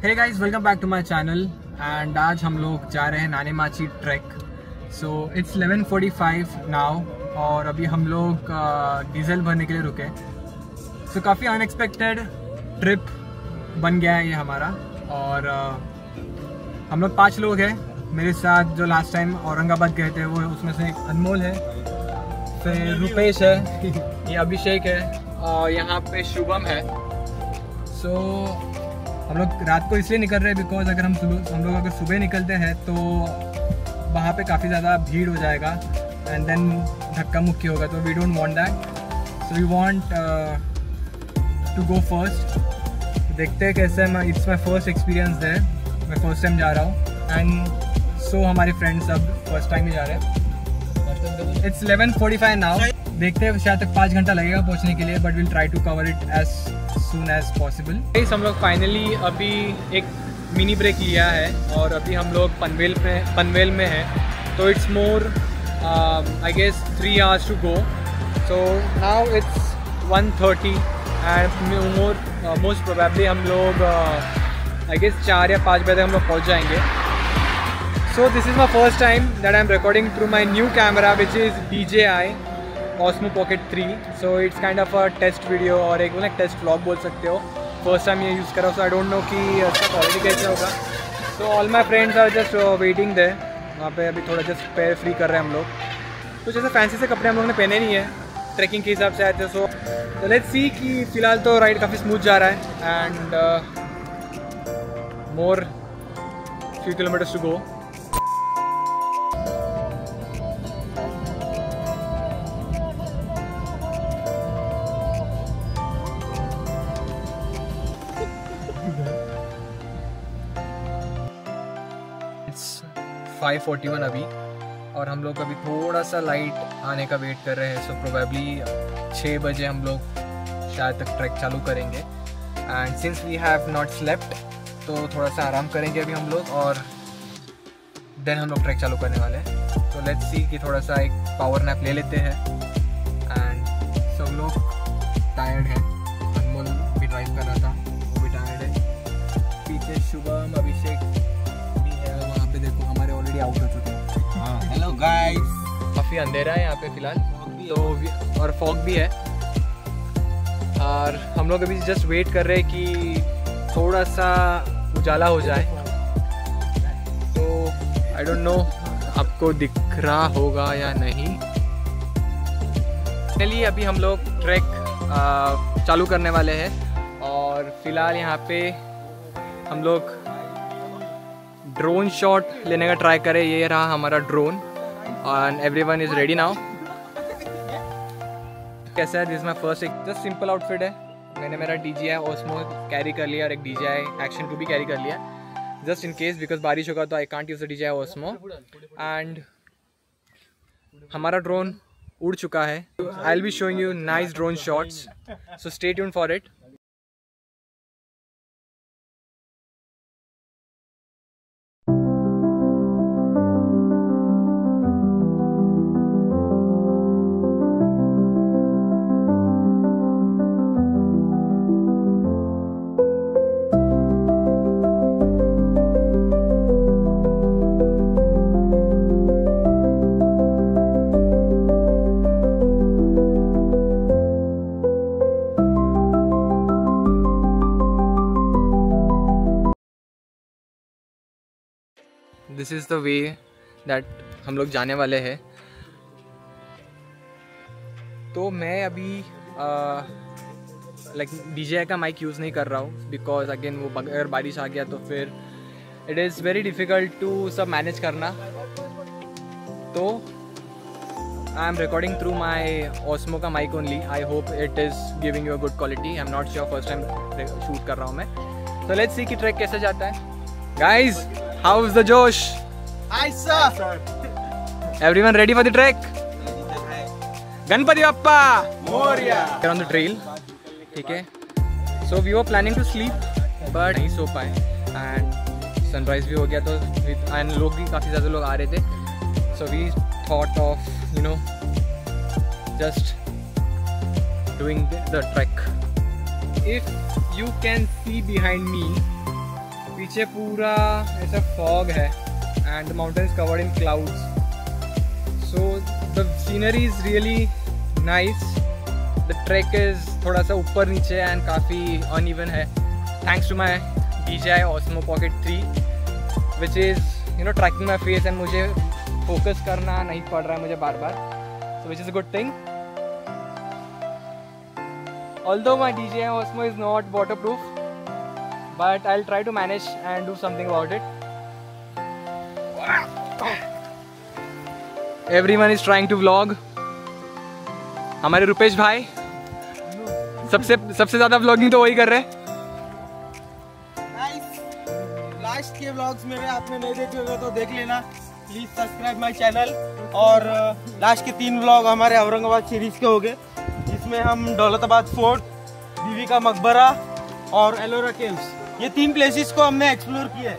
Hey guys, welcome back to my channel and आज हम लोग जा रहे हैं नाने माची ट्रैक। सो इट्स 11:45 नाउ और अभी हम लोग डीजल भरने के लिए रुके। सो काफ़ी अनएक्सपेक्टेड ट्रिप बन गया है ये हमारा। और हम लोग 5 लोग हैं मेरे साथ। जो लास्ट टाइम औरंगाबाद गए थे वो उसमें से एक अनमोल है, फिर रुपेश है, ये अभिषेक है और यहाँ पे शुभम है। सो हम लोग रात को इसलिए निकल रहे हैं बिकॉज अगर हम लोग अगर सुबह निकलते हैं तो वहाँ पे काफ़ी ज़्यादा भीड़ हो जाएगा एंड देन धक्का मुक्की होगा, तो we don't want that. So we want to go first. देखते हैं कैसे है। इट्स माई फर्स्ट एक्सपीरियंस है, मैं फर्स्ट टाइम जा रहा हूँ एंड सो हमारे फ्रेंड्स सब फर्स्ट टाइम ही जा रहे हैं। It's 11:45 now. देखते हैं, शायद तक 5 घंटा लगेगा पहुँचने के लिए, but will try to cover it as soon as possible। हम लोग फाइनली अभी एक मिनी ब्रेक लिया है और अभी हम लोग पनवेल में हैं। तो it's more I guess 3 hours to go। so now it's 1:30 and most probably हम लोग आई गेस 4 या 5 बजे तक हम लोग पहुँच जाएंगे। so this is my first time that I'm recording through my new camera which is DJI Osmo Pocket 3। so it's kind of a test video और एक टेस्ट व्लॉग बोल सकते हो। फर्स्ट टाइम ये यूज़ करा, सो आई डोंट नो कि इसका quality कैसे होगा। So all my friends are just waiting there. वहाँ पे अभी थोड़ा जस्ट पैर फ्री कर रहे हैं हम लोग। कुछ ऐसे फैंसी से कपड़े हम लोग ने पहने नहीं है, ट्रैकिंग के हिसाब से आए थे। सो लेट्स सी कि फ़िलहाल तो राइड काफ़ी स्मूथ जा रहा है and more few kilometres to go. It's 5:41 अभी और हम लोग अभी थोड़ा सा लाइट आने का वेट कर रहे हैं। सो प्रोबेबली 6 बजे हम लोग शायद तक ट्रैक चालू करेंगे and since we have not slept तो थोड़ा सा आराम करेंगे अभी हम लोग और देन हम लोग ट्रैक चालू करने वाले हैं। तो लेट्स सी कि थोड़ा सा एक पावर नैप ले लेते हैं एंड सब लोग टायर्ड हैं। अनमोल भी ड्राइव कर रहा था, वो भी टायर्ड है। पीछे शुभम, अभिषेक भी है। वहाँ पे देखो हमारे ऑलरेडी आउट हो चुके हैं। हेलो गाइस, काफ़ी अंधेरा है यहाँ पे फ़िलहाल तो और फॉग भी है और हम लोग अभी जस्ट वेट कर रहे हैं कि थोड़ा सा उजाला हो जाए। तो आई डोंट नो आपको दिख रहा होगा या नहीं। चलिए अभी हम लोग ट्रैक चालू करने वाले हैं और फिलहाल यहाँ पे हम लोग ड्रोन शॉट लेने का ट्राई करें। ये रहा हमारा drone and everyone is ready now. कैसा है? This my first just simple outfit है। मैंने मेरा DJI Osmo कैरी कर लिया और एक DJI Action 2 भी कैरी कर लिया जस्ट इन केस, बिकॉज बारिश होगा तो I can't use the DJI Osmo। And हमारा ड्रोन उड़ चुका है। I will be showing you nice drone shots, so stay tuned for it. This is the way that हम लोग जाने वाले हैं। तो मैं अभी लाइक DJI का माइक यूज़ नहीं कर रहा हूँ बिकॉज अगेन वो अगर बारिश आ गया तो फिर it is very difficult to सब मैनेज करना। तो I am recording through my Osmo का mic only. I hope it is giving you a good quality. I am not sure, first time shoot कर रहा हूँ मैं। तो लेट्स सी कि ट्रैक कैसे जाता है। Guys, how is the Josh? Hi sir. Everyone ready for the trek? Ganpati Bappa Moria. We're on the trail. ठीक है। So we were planning to sleep but नहीं सो पाए and sunrise भी हो गया तो and लोग भी काफ़ी ज़्यादा लोग आ रहे थे। So we thought of just doing the trek. If you can see behind me, पीछे पूरा ऐसा फॉग है and the mountain is covered in clouds, so the scenery is really nice. The track is थोड़ा सा ऊपर नीचे and काफ़ी uneven है, thanks to my DJI Osmo Pocket 3 which is tracking my face and मुझे focus करना नहीं पड़ रहा है मुझे बार बार, so which is a good thing. Although my DJI Osmo is not waterproof, but I'll try to manage and do something about it. Everyone is trying to vlog. हमारे रुपेश भाई सबसे ज़्यादा vlogging तो वही कर रहे हैं। लास्ट के व्लॉग्स मेरे आपने नहीं देखे हुए तो देख लेना, प्लीज सब्सक्राइब माय चैनल। और लास्ट के 3 व्लॉग हमारे औरंगाबाद सीरीज के हो गए, जिसमें हम दौलताबाद फोर्ट, बीवी का मकबरा और एलोरा केव्स, ये 3 प्लेसेस को हमने एक्सप्लोर किया है।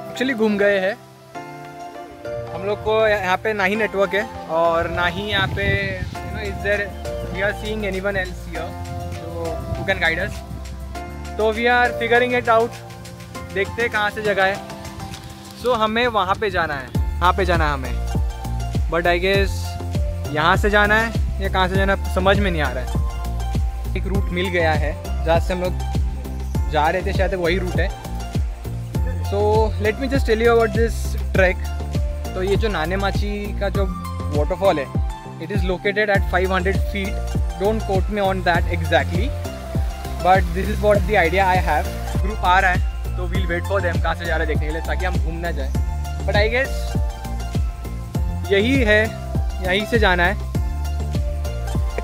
एक्चुअली घूम गए हैं हम लोग को। यहाँ पे ना ही नेटवर्क है और ना ही यहाँ पे is there we are seeing anyone else here जो हु कैन गाइड अस, तो we are figuring it out, देखते हैं कहाँ से जगह है। सो हमें वहाँ पे जाना है, वहाँ पे जाना है हमें, बट आई गेस यहाँ से जाना है या कहाँ से जाना समझ में नहीं आ रहा है। एक रूट मिल गया है जहाँ से हम लोग जा रहे थे, शायद वही रूट है। So let me just tell you about this track. तो ये जो नाने माची का जो वाटरफॉल है, it is located at 500 feet, don't quote me on that exactly, but this is what the idea I have. Group आ रहा है तो वील वेट फॉर देम कहाँ से जा रहे हैं देखने के लिए, ताकि हम घूम ना जाए। बट आई गेस यही है, यहीं से जाना है।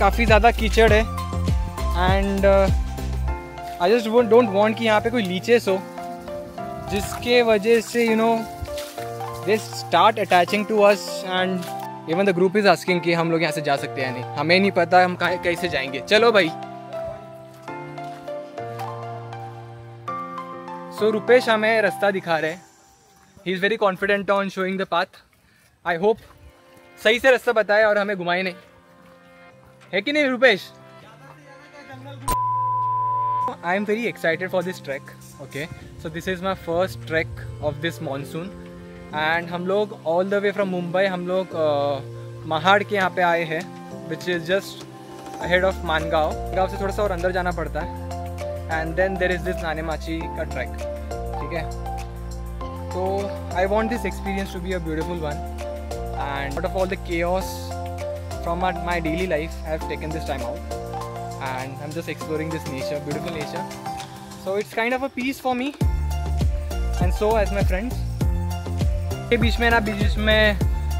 काफ़ी ज़्यादा कीचड़ है and I just don't want कि यहाँ पे कोई लीचेस हो, जिसके वजह से they start attaching to us and even the group is asking कि हम लोग यहाँ से जा सकते हैं नहीं, हमें नहीं पता हम कैसे जाएंगे। चलो भाई। सो रुपेश हमें रास्ता दिखा रहे हैं, he is very confident on showing the path. I hope सही से रास्ता बताए और हमें घुमाए नहीं, है कि नहीं Rupesh? I am very excited for this track. Okay, so this is my first track of this monsoon and हम लोग all the way from Mumbai हम लोग महाड़ के यहाँ पे आए हैं, which is just ahead of Mangaon. गाँव से थोड़ा सा और अंदर जाना पड़ता है and then there is this Nanemachi का ट्रैक, ठीक है। तो I want this experience to be a beautiful one and out of all the chaos from my daily life I have taken this time out and I am just exploring this nature, beautiful nature. So it's kind of a peace for me and so as my friends. के बीच में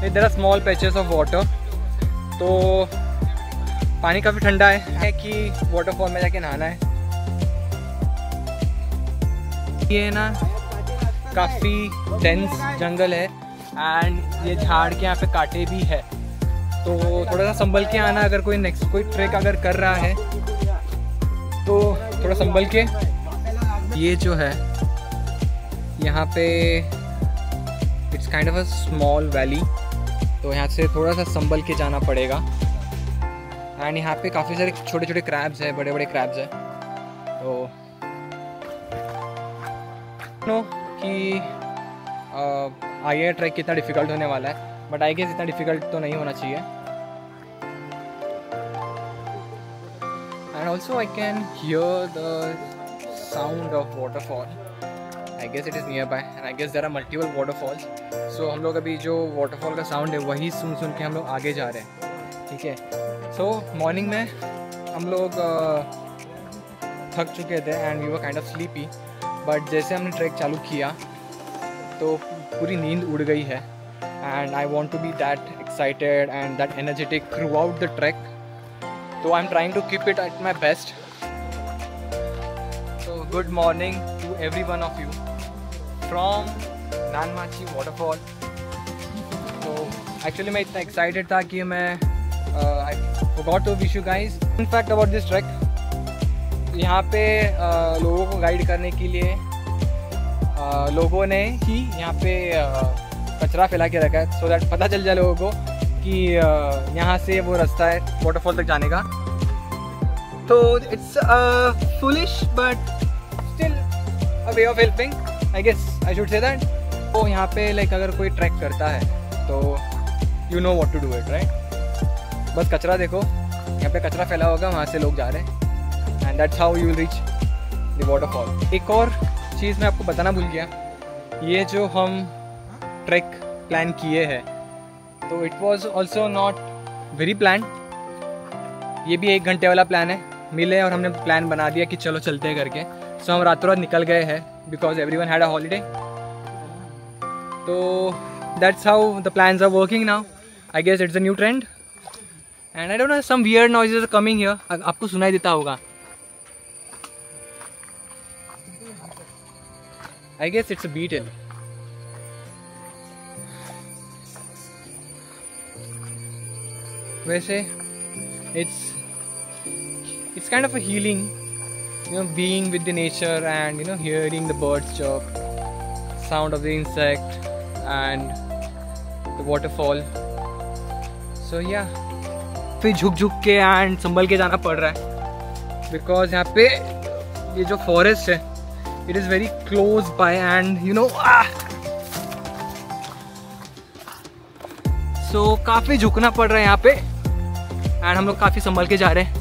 there are small patches of water, तो पानी काफ़ी ठंडा है कि waterfall में जाके नहाना है। ये ना काफ़ी डेंस जंगल है एंड ये झाड़ के यहाँ पे कांटे भी है, तो थोड़ा सा संभल के आना। अगर कोई ट्रैक अगर कर रहा है तो थोड़ा संभल के। ये जो है यहाँ पे it's kind of a small valley, तो यहाँ से थोड़ा सा संभल के जाना पड़ेगा एंड यहाँ पे काफ़ी सारे छोटे छोटे क्रैब्स हैं, बड़े बड़े क्रैब्स हैं। तो कि आगे ट्रैक कितना डिफ़िकल्ट होने वाला है, बट आई गेस इतना डिफ़िकल्ट तो नहीं होना चाहिए। And also I can hear the sound of waterfall, I guess it is nearby and I guess there are multiple waterfalls. So हम लोग अभी जो वाटरफॉल का साउंड है वही सुन के हम लोग आगे जा रहे हैं, ठीक है। सो मॉर्निंग में हम लोग थक चुके थे and we were kind of sleepy, but जैसे हमने ट्रैक चालू किया तो पूरी नींद उड़ गई है and I want to be that excited and that energetic throughout the track, तो I am trying to keep it at my best. So good morning to every one of you from Nanemachi waterfall. तो actually मैं इतना excited था कि मैं I forgot to wish you guys in fact about this track. यहाँ पे लोगों को गाइड करने के लिए लोगों ने ही यहाँ पे कचरा फैला के रखा है, सो दैट पता चल जाए लोगों को कि यहाँ से वो रास्ता है वाटरफॉल तक जाने का। तो it's foolish but still a way of helping, I guess I should say that. तो यहाँ पे लाइक अगर कोई ट्रैक करता है तो you know what to do it, right. बस कचरा देखो, यहाँ पे कचरा फैला होगा, वहाँ से लोग जा रहे हैं, and that's how you will reach the waterfall. एक और चीज़ मैं आपको बताना भूल गया, ये जो हम ट्रैक प्लान किए हैं तो it was also not very plan. ये भी 1 घंटे वाला प्लान है, मिले और हमने प्लान बना दिया कि चलो चलते हैं करके। सो हम रातों रात निकल गए हैं because everyone had a holiday. तो that's how the plans are working now. I guess it's a new trend and I don't know some weird noises are coming here. आपको सुनाई देता होगा, I guess it's a beetle. वैसे it's kind of a healing, you know, being with the nature and, you know, hearing the birds chirp, sound of the insect and the waterfall. So yeah, फिर झुक के and संभल के जाना पड़ रहा है because यहाँ पे ये जो फॉरेस्ट है it is very close by and you know so काफ़ी झुकना पड़ रहा है यहाँ पे एंड हम लोग काफ़ी संभल के जा रहे हैं।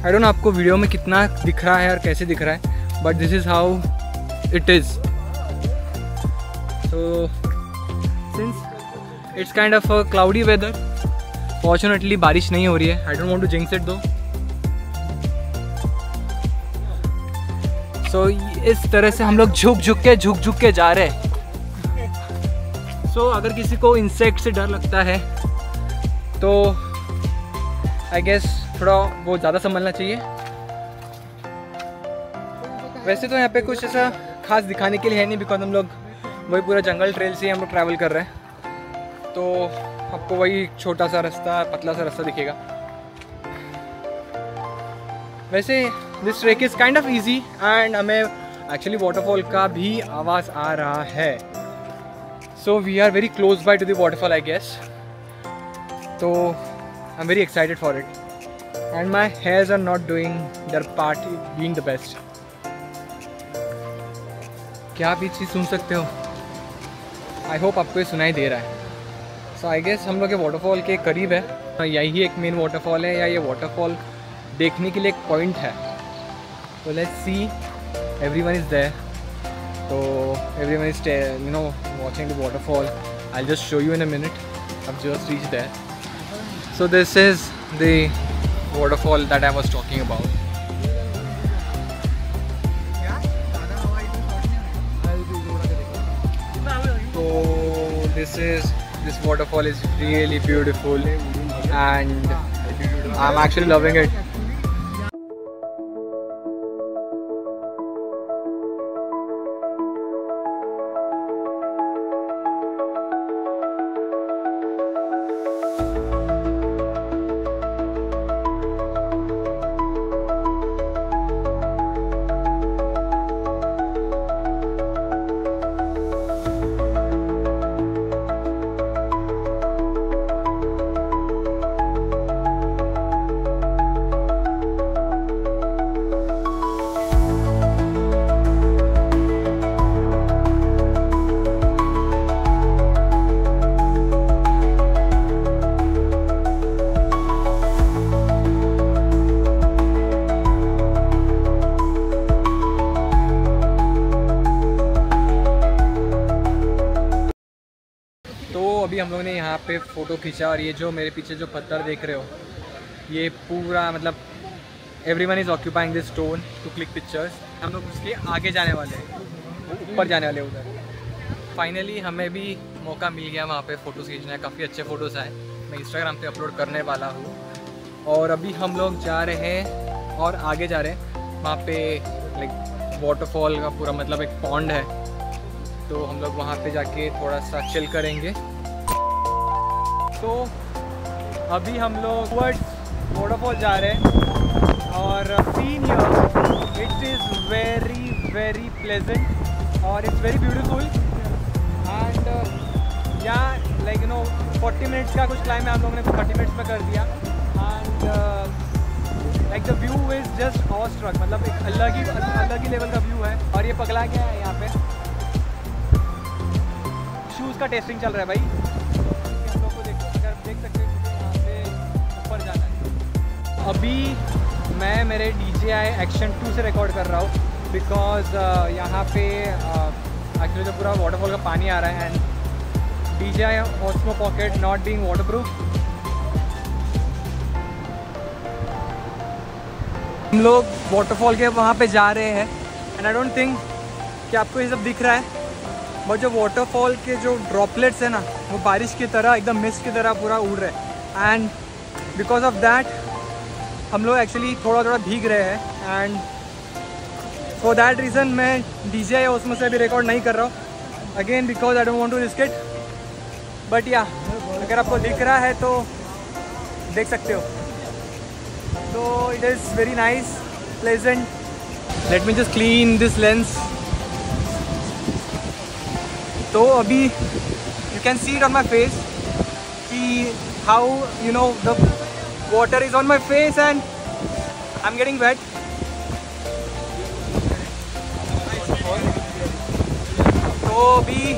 आई डोंट नो आपको वीडियो में कितना दिख रहा है और कैसे दिख रहा है, but this is how it is. So since it's kind of a cloudy weather, fortunately बारिश नहीं हो रही है। I don't want to jinx it though. So इस तरह से हम लोग झुक के जा रहे हैं। सो अगर किसी को इंसेक्ट से डर लगता है तो आई गेस थोड़ा वो ज़्यादा संभलना चाहिए। वैसे तो यहाँ पे कुछ ऐसा खास दिखाने के लिए है नहीं बिकॉज हम लोग वही पूरा जंगल ट्रेल से हम लोग ट्रैवल कर रहे हैं, तो आपको वही छोटा सा रास्ता, पतला सा रास्ता दिखेगा। वैसे this track is kind of easy and हमें एक्चुअली वाटरफॉल का भी आवाज़ आ रहा है। So we are very close by to the waterfall I guess, तो I am very excited for it and my hairs are not doing their part being the best. क्या आप ये चीज़ सुन सकते हो? आई होप आपको ये सुनाई दे रहा है। सो आई गेस हम लोग ये वाटरफॉल के करीब है, यही एक मेन वाटरफॉल है या ये वाटरफॉल देखने के लिए एक पॉइंट है। तो let's see, everyone is there, तो everyone is you know watching the waterfall. I just show you in a minute, I've just reached there. So this is the waterfall that I was talking about. So this waterfall is really beautiful and I'm actually loving it. अभी हम लोग ने यहाँ पे photo खींचा और ये जो मेरे पीछे जो पत्थर देख रहे हो ये पूरा मतलब everyone is occupying this stone to click pictures. हम लोग उसके आगे जाने वाले हैं, ऊपर जाने वाले उधर। फाइनली हमें भी मौका मिल गया वहाँ पे फ़ोटोज़ खींचना है, काफ़ी अच्छे फ़ोटोज़ आए, मैं इंस्टाग्राम पे अपलोड करने वाला हूँ। और अभी हम लोग जा रहे हैं और आगे जा रहे हैं, वहाँ पे लाइक वाटरफॉल का पूरा मतलब एक पॉन्ड है, तो हम लोग वहाँ पे जाके थोड़ा सा चिल करेंगे। तो अभी हम लोग वाटरफॉल जा रहे हैं और scene here it is very very pleasant और इट्स वेरी ब्यूटीफुल एंड या लाइक यू नो 40 मिनट्स का कुछ क्लाइम है, हम लोगों ने 30 मिनट्स में कर दिया and like the view is just awestruck, मतलब एक अलग ही लेवल का व्यू है। और ये पगला क्या है यहाँ पे, शूज़ का टेस्टिंग चल रहा है भाई। हम लोग को देख सकते हैं यहाँ पे ऊपर जाना है। अभी मैं मेरे DJI Action 2 से रिकॉर्ड कर रहा हूँ बिकॉज यहाँ पे एक्चुअली जो पूरा वाटरफॉल का पानी आ रहा है and DJI Osmo Pocket not being waterproof. हम लोग वाटरफॉल के वहाँ पे जा रहे हैं एंड आई डोंट थिंक कि आपको ये सब दिख रहा है, बट जो वाटरफॉल के जो ड्रॉपलेट्स है ना वो बारिश की तरह एकदम मिस्ट की तरह पूरा उड़ रहे हैं एंड बिकॉज ऑफ दैट हम लोग एक्चुअली थोड़ा भीग रहे हैं एंड फॉर दैट रीज़न मैं DJI Osmo से अभी रिकॉर्ड नहीं कर रहा हूँ again because I don't want to risk it. But या अगर आपको दिख रहा है तो देख सकते हो। So it is very nice, pleasant. Let me just clean this lens. तो अभी you can see it on my face कि how you know the water is on my face and I'm getting wet. तो अभी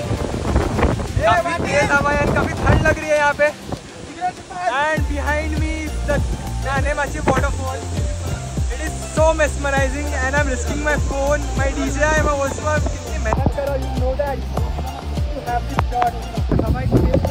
काफ़ी तेज हवा है, काफ़ी ठंड लग रही है यहाँ पे and behind me the Nanemachi waterfall. It is so mesmerizing and I'm risking my phone, my DJI, my Osmo. कितनी मेहनत करो, you know that you have this shot.